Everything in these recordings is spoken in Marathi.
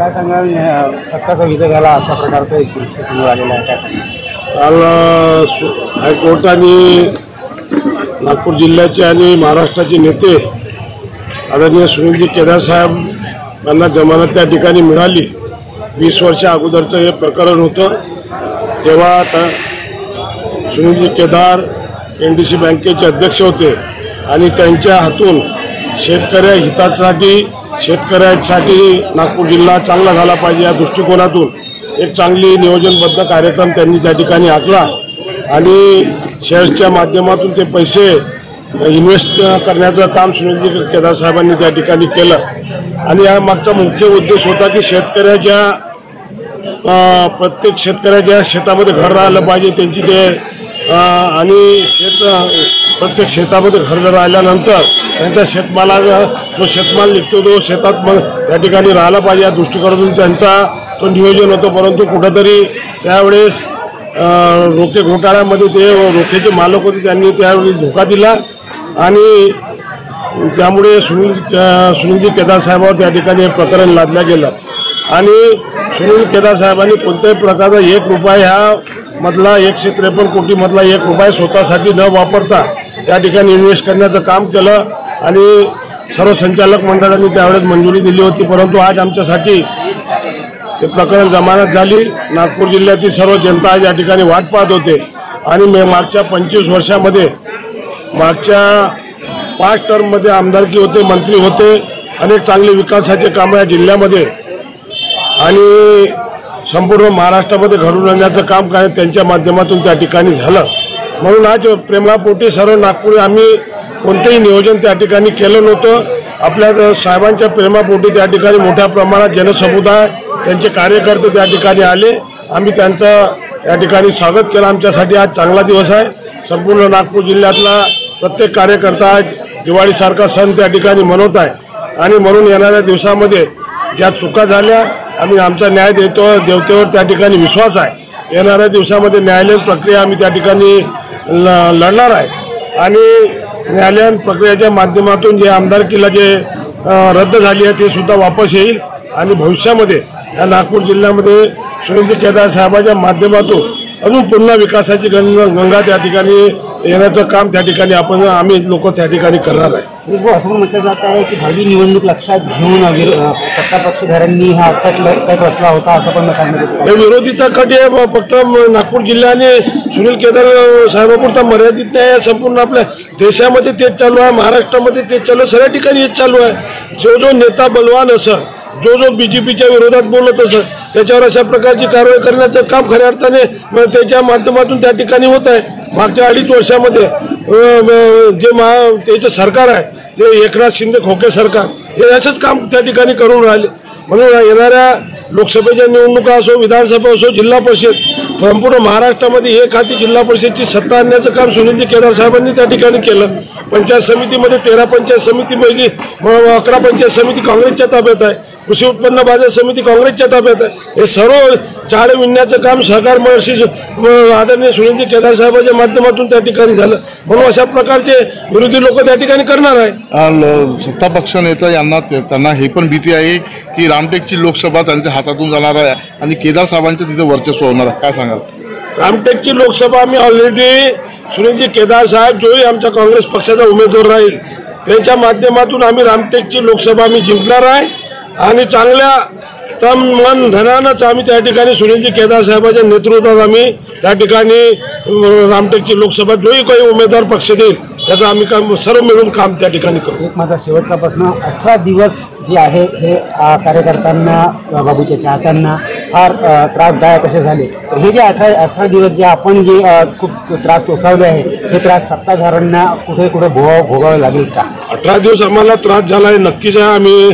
काय सांगाल सत्ताचा विजय झाला अशा प्रकारचा एक दृश्य समोर आलेलं आहे काय काल हायकोर्टाने नागपूर जिल्ह्याचे आणि महाराष्ट्राचे नेते आदरणीय सुनीलजी केदार साहेब यांना जमानत त्या ठिकाणी मिळाली। 20 वर्षा अगोदरचं हे प्रकरण होतं तेव्हा आता सुनीलजी केदार NDC बँकेचे अध्यक्ष होते आणि त्यांच्या हातून शेतकऱ्या हितासाठी नागपूर जिल्हा चांगला झाला पाहिजे या दृष्टिकोनातून एक चांगली नियोजनबद्ध कार्यक्रम त्यांनी त्या ठिकाणी आखला आणि शेअर्सच्या माध्यमातून ते पैसे इन्व्हेस्ट करण्याचं काम सुनीलजी केदार साहेबांनी त्या ठिकाणी केलं। आणि या मागचा मुख्य उद्देश होता की प्रत्येक शेतकऱ्याच्या शेतामध्ये घर राहिलं पाहिजे त्यांची ते आणि प्रत्येक शेतामध्ये घर राहिल्यानंतर त्यांच्या शेतमालाचा जो शेतमाल निघतो तो शेतात मग त्या ठिकाणी राहिला पाहिजे या दृष्टिकोनातून त्यांचा तो नियोजन होतं। परंतु कुठंतरी त्यावेळेस रोखे घोटाळ्यामध्ये ते रोखेचे मालक होते त्यांनी त्यावेळी धोका दिला आणि त्यामुळे सुनीलजी केदार साहेबांवर त्या ठिकाणी हे प्रकरण लादलं गेलं आणि सुनील केदार साहेबांनी कोणत्याही प्रकारचा 1 रुपया ह्या मधला 153 कोटीमधला 1 रुपया स्वतःसाठी न वापरता त्या ठिकाणी इन्व्हेस्ट करण्याचं काम केलं आणि सर्व संचालक मंडळांनी त्यावेळेस मंजुरी दिली होती। परंतु आज आमच्यासाठी ते प्रकरण जमानत झाली। नागपूर जिल्ह्यातील सर्व जनता आज या ठिकाणी वाट पाहत होते आणि मागच्या 25 वर्षामध्ये मागच्या 5 टर्ममध्ये आमदारकी होते, मंत्री होते, अनेक चांगले विकासाचे कामं या जिल्ह्यामध्ये आणि संपूर्ण महाराष्ट्रामध्ये घडून आणण्याचं काम काय त्यांच्या माध्यमातून त्या ठिकाणी झालं। म्हणून आज प्रेमापोटी सर्व नागपुरी आम्ही कोणतेही नियोजन त्या ठिकाणी केलं नव्हतं। आपल्या साहेबांच्या प्रेमापोटी त्या ठिकाणी मोठ्या प्रमाणात जनसमुदाय त्यांचे कार्यकर्ते त्या ठिकाणी आले, आम्ही त्यांचं त्या ठिकाणी स्वागत केलं। आमच्यासाठी आज चांगला दिवस आहे। संपूर्ण नागपूर जिल्ह्यातला प्रत्येक कार्यकर्ता आज दिवाळीसारखा सण त्या ठिकाणी मनवत आहे आणि म्हणून येणाऱ्या दिवसामध्ये ज्या चुका झाल्या आम्ही आमचा न्याय देवतेवर त्या ठिकाणी विश्वास आहे। येणाऱ्या दिवसामध्ये न्यायालयीन प्रक्रिया आम्ही त्या ठिकाणी लढणार आहे आणि न्यायालयीन प्रक्रियेच्या माध्यमातून जे आमदारकीला जे रद्द झाली आहे ते सुद्धा वापस येईल आणि भविष्यामध्ये या नागपूर जिल्ह्यामध्ये सुनीलजी केदार साहेबांच्या माध्यमातून अजून पुन्हा विकासाची गंगा त्या ठिकाणी येण्याचं काम त्या ठिकाणी आम्ही लोक त्या ठिकाणी करणार आहे। असं म्हटलं जात आहे की भावी निवडणूक लक्षात घेऊन सत्ता पक्षधाऱ्यांनी हा कट रचला होता असं पण सांगितलं। विरोधीचा कट हे फक्त नागपूर जिल्ह्याने सुनील केदार साहेबापुरता मर्यादित नाही, संपूर्ण आपल्या देशामध्ये तेच चालू आहे, महाराष्ट्रामध्ये तेच चालू आहे, सगळ्या ठिकाणी हेच चालू आहे। जो नेता बलवान असं जो BJPच्या विरोधात बोलत असं त्याच्यावर अशा प्रकारची कारवाई करण्याचं काम खऱ्या अर्थाने त्याच्या माध्यमातून त्या ठिकाणी होत आहे। मागच्या 2.5 वर्षामध्ये जे त्याचं सरकार आहे ते एकनाथ शिंदे खोके सरकार हे असंच काम त्या ठिकाणी करून राहिले। म्हणून येणाऱ्या लोकसभेच्या निवडणुका असो, विधानसभा असो, जिल्हा परिषद संपूर्ण महाराष्ट्रामध्ये एक हाती जिल्हा परिषदची सत्ता आणण्याचं काम सुनीलजी केदार साहेबांनी त्या ठिकाणी केलं। पंचायत समितीमध्ये 13 पंचायत समितीपैकी 11 पंचायत समिती काँग्रेसच्या ताब्यात आहे, कृषी उत्पन्न बाजार समिती काँग्रेसच्या ताब्यात आहे। हे सर्व चाळे विणण्याचं काम सहकार महर्षी आदरणीय सुनीलजी केदार साहेबांच्या माध्यमातून त्या ठिकाणी झालं। म्हणून अशा प्रकारचे विरोधी लोक त्या ठिकाणी करणार आहे। सत्ता पक्ष नेता यांना त्यांना हे पण भीती आहे की रामटेकची लोकसभा त्यांच्या हातातून जाणार आहे आणि केदार साहेबांचं तिथे वर्चस्व होणार आहे, काय सांगाल? रामटेकची लोकसभा आम्ही ऑलरेडी सुनीलजी केदार साहेब जोही आमच्या काँग्रेस पक्षाचा उमेदवार राहील त्यांच्या माध्यमातून आम्ही रामटेकची लोकसभा आम्ही जिंकणार आहे आणि चांगल्या तन मन धनानंच आम्ही त्या ठिकाणी सुनीलजी केदार साहेबांच्या नेतृत्वात आम्ही त्या ठिकाणी रामटेकची लोकसभा जोही काही उमेदवार पक्ष देईल त्याचं आम्ही काम सर्व मिळून काम त्या ठिकाणी करू। एक माझा शेवटचा प्रश्न, 18 दिवस जे आहे हे कार्यकर्त्यांना बाबूच्या चाहत्यांना फार त्रासदायक असे झाले, तर हे जे 18 दिवस जे आपण जे खूप त्रास सोसावले आहे हे त्रास सत्ताधाऱ्यांना कुठे भोगावे लागेल का? 18 दिवस आम्हाला त्रास झाला आहे नक्कीच आहे। आम्ही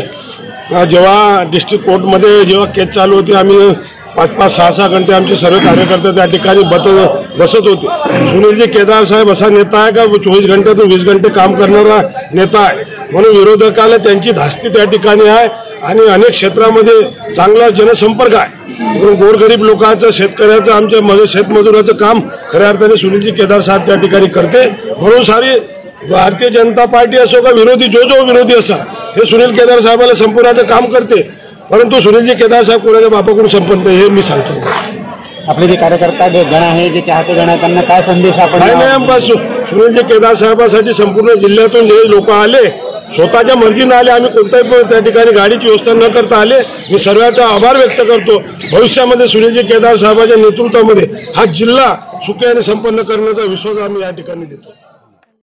जेव्हा डिस्ट्रिक्ट कोर्टमध्ये जेव्हा केस चालू होती आम्ही 5-5, 6-6 घंटे आमचे सर्व कार्यकर्ते त्या ठिकाणी बसत होते। सुनीलजी केदार साहेब असा नेता आहे का 24 घंट्यातून 20 घंटे काम करणारा नेता आहे, म्हणून विरोधकाला त्यांची धास्ती त्या ठिकाणी आहे आणि अनेक क्षेत्रामध्ये चांगला जनसंपर्क आहे। गोरगरीब लोकांचं, शेतकऱ्याचं, आमच्या शेतमजुराचं काम खऱ्या अर्थाने सुनीलजी केदार साहेब त्या ठिकाणी करते। म्हणून सारी भारतीय जनता पार्टी असो का विरोधी जो विरोधी असा ते सुनील केदार साहेबाला संपूर्णाचं काम करते परंतु सुनीलजी केदार साहेब कोणाच्या बापाकडून संपन्न हे मी सांगतो. आपले जे कार्यकर्ता गण आहे, जे चाहते गण आहे, त्यांना काय संदेश आपण काय नाही, सुनीलजी केदार साहेबांसाठी संपूर्ण जिल्ह्यातून जे लोक आले, स्वतःच्या मर्जीने आले, आम्ही कोणत्याही त्या ठिकाणी गाडीची व्यवस्था न करता आले. मी सर्वांचा आभार व्यक्त करतो. भविष्यामध्ये सुनीलजी केदार साहेबांच्या नेतृत्वामध्ये हा जिल्हा सुखाने संपन्न करण्याचा विश्वास आम्ही या ठिकाणी देतो.